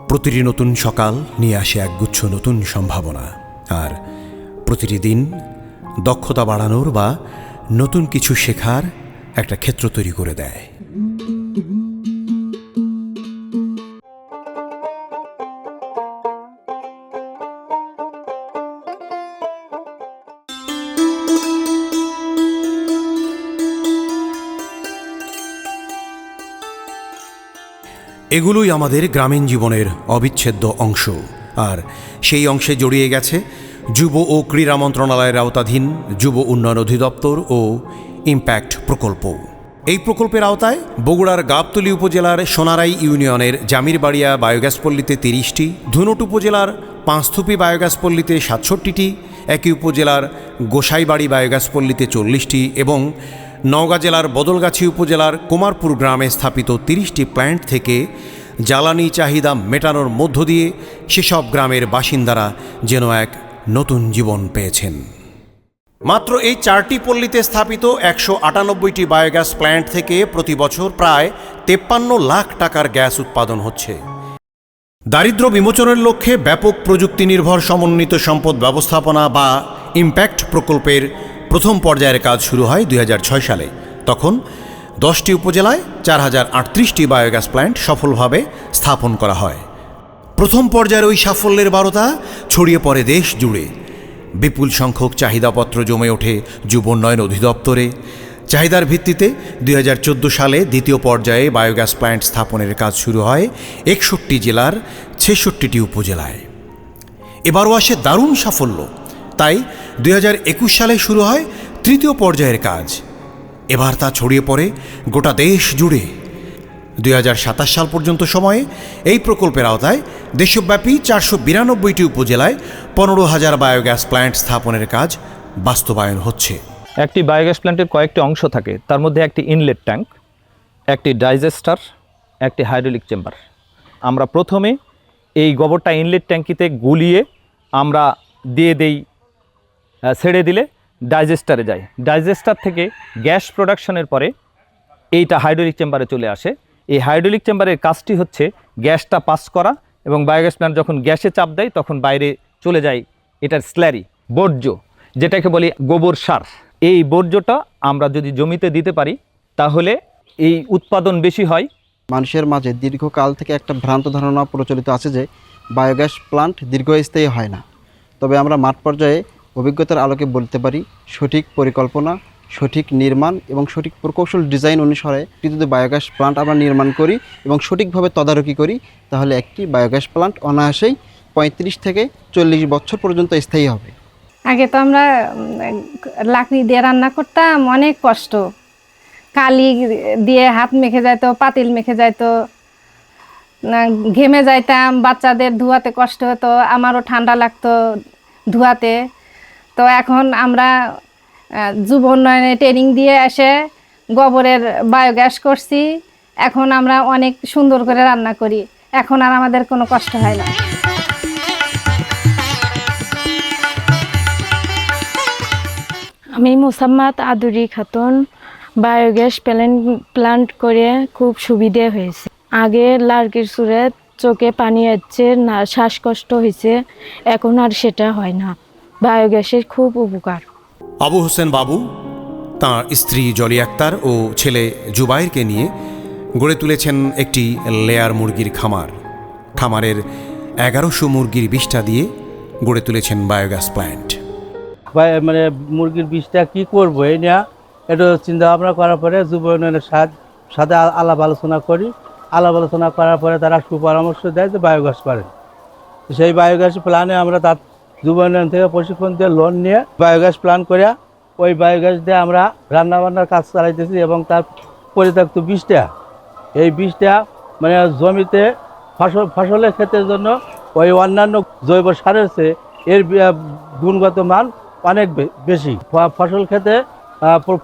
প্রতিটি নতুন সকাল নিয়ে আসে একগুচ্ছ নতুন সম্ভাবনা, আর প্রতিটি দিন দক্ষতা বাড়ানোর বা নতুন কিছু শেখার একটা ক্ষেত্র তৈরি করে দেয়। এগুলোই আমাদের গ্রামীণ জীবনের অবিচ্ছেদ্য অংশ, আর সেই অংশে জড়িয়ে গেছে যুব ও ক্রীড়া মন্ত্রণালয়ের আওতাধীন যুব উন্নয়ন অধিদপ্তর ও ইম্প্যাক্ট প্রকল্প। এই প্রকল্পের আওতায় বগুড়ার গাবতলী উপজেলার সোনারাই ইউনিয়নের জামিরবাড়িয়া বায়োগ্যাস পল্লীতে 30টি, ধুনট উপজেলার পাঁচথুপি বায়োগ্যাস পল্লীতে 67টি, একই উপজেলার গোসাইবাড়ি বায়োগ্যাস পল্লীতে 40টি এবং নওগাঁ জেলার বদলগাছি উপজেলার কুমারপুর গ্রামে স্থাপিত 30টি প্ল্যান্ট থেকে জ্বালানি চাহিদা মেটানোর মধ্য দিয়ে সেসব গ্রামের বাসিন্দারা যেন এক নতুন জীবন পেয়েছেন। মাত্র এই 4টি পল্লীতে স্থাপিত 198টি বায়োগ্যাস প্ল্যান্ট থেকে প্রতি বছর প্রায় 53 লাখ টাকার গ্যাস উৎপাদন হচ্ছে। দারিদ্র্য বিমোচনের লক্ষ্যে ব্যাপক প্রযুক্তি নির্ভর সমন্বিত সম্পদ ব্যবস্থাপনা বা ইম্প্যাক্ট প্রকল্পের প্রথম পর্যায়ের কাজ শুরু হয় 2006 সালে। তখন 10টি উপজেলায় 4038টি বায়োগ্যাস প্ল্যান্ট সফলভাবে স্থাপন করা হয়। প্রথম পর্যায়ের ওই সাফল্যের বার্তা ছড়িয়ে পড়ে দেশ জুড়ে। বিপুল সংখ্যক চাহিদাপত্র জমে ওঠে যুব উন্নয়ন অধিদপ্তরে। চাহিদার ভিত্তিতে 2014 সালে দ্বিতীয় পর্যায়ে বায়োগ্যাস প্ল্যান্ট স্থাপনের কাজ শুরু হয় 61 জেলার 66টি উপজেলায়। এবারও আসে দারুণ সাফল্য। তাই 2021 সালে শুরু হয় তৃতীয় পর্যায়ের কাজ। এবার তা ছড়িয়ে পড়ে গোটা দেশ জুড়ে। 2027 সাল পর্যন্ত সময়ে এই প্রকল্পের আওতায় দেশব্যাপী 492টি উপজেলায় 15,000 বায়োগ্যাস প্ল্যান্ট স্থাপনের কাজ বাস্তবায়ন হচ্ছে। একটি বায়োগ্যাস প্ল্যান্টের কয়েকটি অংশ থাকে, তার মধ্যে একটি ইনলেট ট্যাঙ্ক, একটি ডাইজেস্টার, একটি হাইড্রোলিক চেম্বার। আমরা প্রথমে এই গোবরটা ইনলেট ট্যাঙ্কিতে গুলিয়ে আমরা দিয়ে দেই, ছেড়ে দিলে ডাইজেস্টারে যায়। ডাইজেস্টার থেকে গ্যাস প্রোডাকশনের পরে এইটা হাইড্রোলিক চেম্বারে চলে আসে। এই হাইড্রোলিক চেম্বারের কাজটি হচ্ছে গ্যাসটা পাস করা, এবং বায়োগ্যাস প্ল্যান্ট যখন গ্যাসে চাপ দেয় তখন বাইরে চলে যায় এটার স্ল্যারি, বর্জ্য, যেটাকে বলি গোবর সার। এই বর্জ্যটা আমরা যদি জমিতে দিতে পারি তাহলে এই উৎপাদন বেশি হয়। মানুষের মাঝে দীর্ঘকাল থেকে একটা ভ্রান্ত ধারণা প্রচলিত আছে যে বায়োগ্যাস প্ল্যান্ট দীর্ঘস্থায়ী হয় না। তবে আমরা মাঠ পর্যায়ে অভিজ্ঞতার আলোকে বলতে পারি, সঠিক পরিকল্পনা, সঠিক নির্মাণ এবং সঠিক প্রকৌশল ডিজাইন অনুসারে যদি বায়োগ্যাস প্ল্যান্ট আমরা নির্মাণ করি এবং সঠিকভাবে তদারকি করি তাহলে একটি বায়োগ্যাস প্ল্যান্ট অনায়াসেই 35 থেকে 40 বছর পর্যন্ত স্থায়ী হবে। আগে তো আমরা লাকড়ি দিয়ে রান্না করতাম, অনেক কষ্ট, কালি দিয়ে হাত মেখে যাইতো, পাতিল মেখে যাইতো, ঘেমে যাইতাম, বাচ্চাদের ধোয়াতে কষ্ট হতো, আমারও ঠান্ডা লাগতো ধোয়াতে। তো এখন আমরা যুব উন্নয়নে ট্রেনিং দিয়ে এসে গোবরের বায়োগ্যাস করছি। এখন আমরা অনেক সুন্দর করে রান্না করি, এখন আর আমাদের কোনো কষ্ট হয় না। আমি মোসাম্মদ আদুরি খাতুন। বায়োগ্যাস প্ল্যান্ট করে খুব সুবিধে হয়েছে। আগে লার্কির সুরে চোখে পানি আসছে, না শ্বাসকষ্ট হয়েছে, এখন আর সেটা হয় না। বায়োগ্যাসের খুব উপকার। আবু হোসেন বাবু তাঁর স্ত্রী জলি আক্তার ও ছেলে জুবাইরকে নিয়ে গড়ে তুলেছেন একটি লেয়ার মুরগির খামার। খামারের 1100 মুরগির বিষটা দিয়ে গড়ে তুলেছেন বায়োগ্যাস প্ল্যান্ট। মানে মুরগির বিষটা কী করবো এই নিয়ে একটু চিন্তা ভাবনা করার পরে যুব উন্নয়নের সাথে আলাপ আলোচনা করি। আলাপ আলোচনা করার পরে তারা সুপরামর্শ দেয় যে বায়োগ্যাস করেন। সেই বায়োগ্যাস প্ল্যানে আমরা তার যুব উন্নয়ন থেকে প্রশিক্ষণ দিয়ে লোন নিয়ে বায়োগ্যাস প্ল্যান করে ওই বায়োগ্যাস দিয়ে আমরা রান্নাবান্নার কাজ চালাইতেছি। এবং তার পরিত্যক্ত বিষটা, এই বিষটা মানে জমিতে ফসলের ক্ষেতের জন্য ওই অন্যান্য জৈব সারের চেয়ে এর গুণগত মান অনেক বেশি। ফসল ক্ষেতে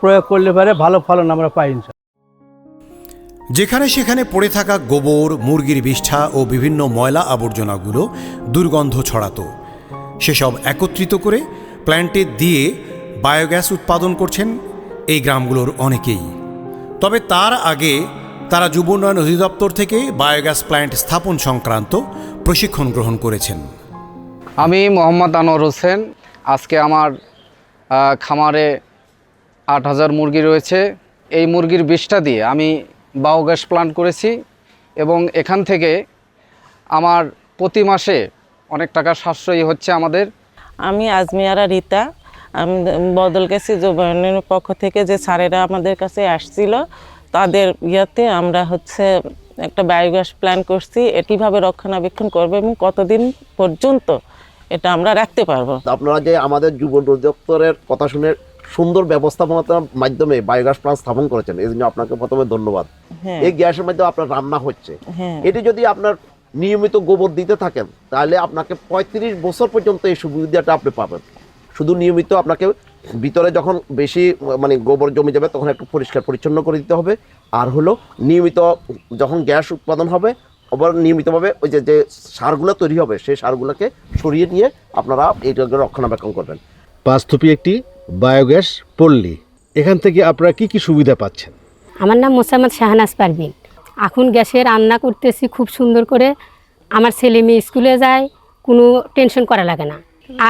প্রয়োগ করলে পারে ভালো ফলন আমরা পাই। যেখানে সেখানে পড়ে থাকা গোবর, মুরগির বিষ্ঠা ও বিভিন্ন ময়লা আবর্জনাগুলো দুর্গন্ধ ছড়াতো। সেসব একত্রিত করে প্ল্যান্টে দিয়ে বায়োগ্যাস উৎপাদন করছেন এই গ্রামগুলোর অনেকেই। তবে তার আগে তারা যুব উন্নয়ন অধিদপ্তর থেকে বায়োগ্যাস প্ল্যান্ট স্থাপন সংক্রান্ত প্রশিক্ষণ গ্রহণ করেছেন। আমি মোহাম্মদ আনোয়ার হোসেন। আজকে আমার খামারে ৮,০০০ মুরগি রয়েছে। এই মুরগির বিষটা দিয়ে আমি বায়োগ্যাস প্ল্যান্ট করেছি এবং এখান থেকে আমার প্রতি মাসে অনেক টাকা সাশ্রয়ী হচ্ছে আমাদের। আমি আজমিয়ারা রীতা। আমি বদলগাছি যুবনের পক্ষ থেকে যে স্যারেরা আমাদের কাছে আসছিল তাদের ইয়াতে আমরা একটা বায়োগ্যাস প্ল্যান করছি। কীভাবে রক্ষণাবেক্ষণ করবো এবং কতদিন পর্যন্ত এটা আমরা রাখতে পারবো। আপনারা যে আমাদের যুব অধিদপ্তরের কথা শুনে সুন্দর ব্যবস্থাপনার মাধ্যমে বায়োগ্যাস প্ল্যান্ট স্থাপন করেছেন, এই জন্য আপনাকে প্রথমে ধন্যবাদ। এই গ্যাসের মাধ্যমে আপনার রান্না হচ্ছে, এটি যদি আপনার নিয়মিত গোবর দিতে থাকেন তাহলে আপনাকে ৩৫ বছর পর্যন্ত এই সুবিধাটা আপনি পাবেন। শুধু নিয়মিত আপনাকে ভিতরে যখন বেশি গোবর জমে যাবে তখন একটু পরিষ্কার পরিচ্ছন্ন করে দিতে হবে। আর হলো নিয়মিত যখন গ্যাস উৎপাদন হবে আবার নিয়মিতভাবে ওই যে সারগুলো তৈরি হবে সেই সারগুলোকে সরিয়ে নিয়ে আপনারা এইটাকে রক্ষণাবেক্ষণ করবেন। পাঁচথুপি একটি বায়োগ্যাস পল্লী, এখান থেকে আপনারা কি কি সুবিধা পাচ্ছেন? আমার নাম মোসাম্মদ শাহনাজ পারভিন। এখন গ্যাসে রান্না করতেছি খুব সুন্দর করে। আমার ছেলে মেয়ে স্কুলে যায়, কোনো টেনশন করা লাগে না।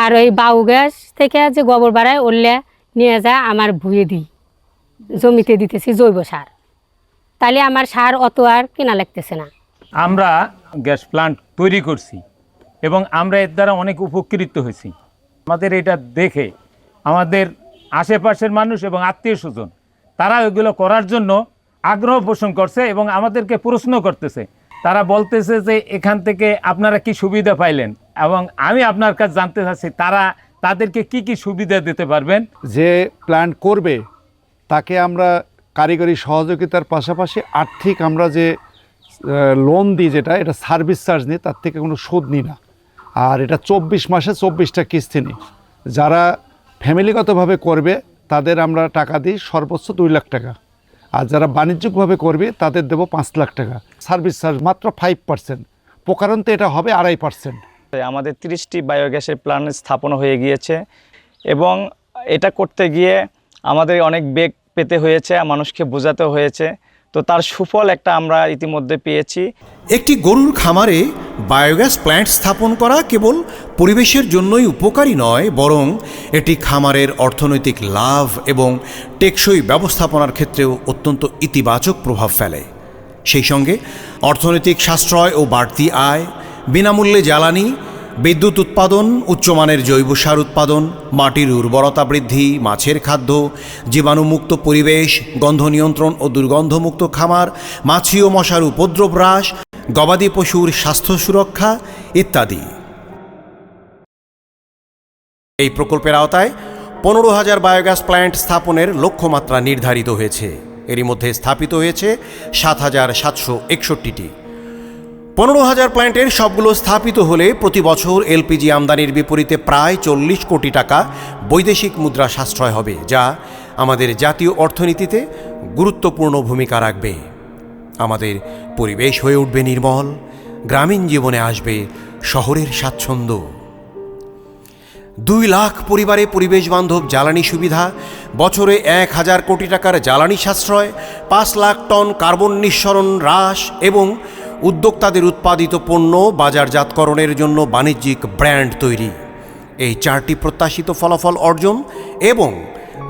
আর ওই বায়োগ্যাস থেকে যে গোবর বাড়ায় ওরলে নিয়ে যায় আমার ভুঁয়ে দিই, জমিতে দিতেছি জৈব সার, তাহলে আমার সার অত আর কেনা লাগতেছে না। আমরা গ্যাস প্ল্যান্ট তৈরি করছি এবং আমরা এর দ্বারা অনেক উপকৃত হয়েছি। আমাদের এটা দেখে আমাদের আশেপাশের মানুষ এবং আত্মীয় স্বজন তারা ওইগুলো করার জন্য আগ্রহ পোষণ করছে এবং আমাদেরকে প্রশ্ন করতেছে। তারা বলতেছে যে এখান থেকে আপনারা কি সুবিধা পাইলেন, এবং আমি আপনার কাছে জানতে চাচ্ছি তাদেরকে কি কি সুবিধা দিতে পারবেন। যে প্ল্যান্ট করবে তাকে আমরা কারিগরি সহযোগিতার পাশাপাশি আর্থিক আমরা যে লোন দিই, যেটা এটা সার্ভিস চার্জ নিই, তার থেকে কোনো সুদ নিই না। আর এটা 24 মাসে 24টা কিস্তি নিই। যারা ফ্যামিলিগতভাবে করবে তাদের আমরা টাকা দিই সর্বোচ্চ 2 লাখ টাকা, আর যারা বাণিজ্যিকভাবে করবে তাদের দেবো 5 লাখ টাকা। সার্ভিস চার্জ মাত্র 5%, প্রকারান্তে এটা হবে 2.5%। আমাদের 30টি বায়োগ্যাসের প্ল্যান্ট স্থাপন হয়ে গিয়েছে এবং এটা করতে গিয়ে আমাদের অনেক বেগ পেতে হয়েছে, মানুষকে বোঝাতে হয়েছে। তো তার সুফল একটা আমরা ইতিমধ্যে পেয়েছি। একটি গরুর খামারে বায়োগ্যাস প্ল্যান্ট স্থাপন করা কেবল পরিবেশের জন্যই উপকারী নয়, বরং এটি খামারের অর্থনৈতিক লাভ এবং টেকসই ব্যবস্থাপনার ক্ষেত্রেও অত্যন্ত ইতিবাচক প্রভাব ফেলে। সেই সঙ্গে অর্থনৈতিক সাশ্রয় ও বাড়তি আয়, বিনামূল্যে জ্বালানি, বিদ্যুৎ উৎপাদন, উচ্চমানের জৈব সার উৎপাদন, মাটির উর্বরতা বৃদ্ধি, মাছের খাদ্য, জীবাণুমুক্ত পরিবেশ, গন্ধ নিয়ন্ত্রণ ও দুর্গন্ধমুক্ত খামার, মাছি ও মশার উপদ্রব হ্রাস, গবাদি পশুর স্বাস্থ্য সুরক্ষা ইত্যাদি। এই প্রকল্পের আওতায় 15,000 বায়োগ্যাস প্ল্যান্ট স্থাপনের লক্ষ্যমাত্রা নির্ধারিত হয়েছে। এরই মধ্যে স্থাপিত হয়েছে 7,761টি। 15,000 প্ল্যান্টের সবগুলো স্থাপিত হলে প্রতি বছর এলপিজি আমদানির বিপরীতে প্রায় 40 কোটি টাকা বৈদেশিক মুদ্রা সাশ্রয় হবে, যা আমাদের জাতীয় অর্থনীতিতে গুরুত্বপূর্ণ ভূমিকা রাখবে। আমাদের পরিবেশ হয়ে উঠবে নির্মল, গ্রামীণ জীবনে আসবে শহরের স্বাচ্ছন্দ্য। 2 লাখ পরিবারে পরিবেশ বান্ধব জ্বালানি সুবিধা, বছরে 1,000 কোটি টাকার জ্বালানি সাশ্রয়, 5 লাখ টন কার্বন নিঃসরণ হ্রাস এবং উদ্যোক্তাদের উৎপাদিত পণ্য বাজারজাতকরণের জন্য বাণিজ্যিক ব্র্যান্ড তৈরি। এই 4টি প্রত্যাশিত ফলাফল অর্জন এবং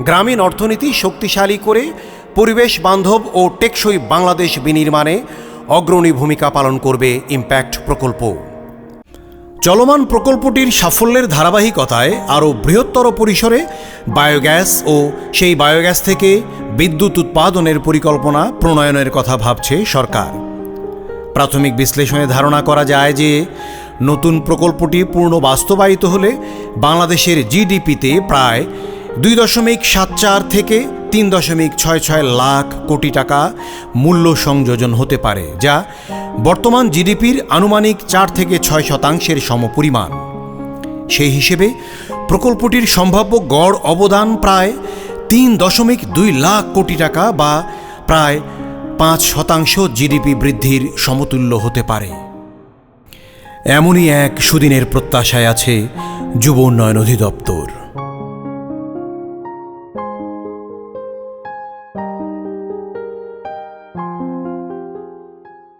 গ্রামীণ অর্থনীতি শক্তিশালী করে পরিবেশ বান্ধব ও টেকসই বাংলাদেশ বিনির্মাণে অগ্রণী ভূমিকা পালন করবে ইম্প্যাক্ট প্রকল্প। চলমান প্রকল্পটির সাফল্যের ধারাবাহিকতায় আরও বৃহত্তর পরিসরে বায়োগ্যাস ও সেই বায়োগ্যাস থেকে বিদ্যুৎ উৎপাদনের পরিকল্পনা প্রণয়নের কথা ভাবছে সরকার। প্রাথমিক বিশ্লেষণে ধারণা করা যায় যে নতুন প্রকল্পটি পূর্ণ বাস্তবায়িত হলে বাংলাদেশের জিডিপিতে প্রায় 2.74 থেকে 3.66 লাখ কোটি টাকা মূল্য সংযোজন হতে পারে, যা বর্তমান জিডিপির আনুমানিক 4 থেকে 6% সমপরিমাণ। সেই হিসেবে প্রকল্পটির সম্ভাব্য গড় অবদান প্রায় 3.2 লাখ কোটি টাকা বা প্রায় 5% জিডিপি বৃদ্ধির সমতুল্য হতে পারে। এমনই এক সুদিনের প্রত্যাশায় আছে যুব উন্নয়ন অধিদপ্তর।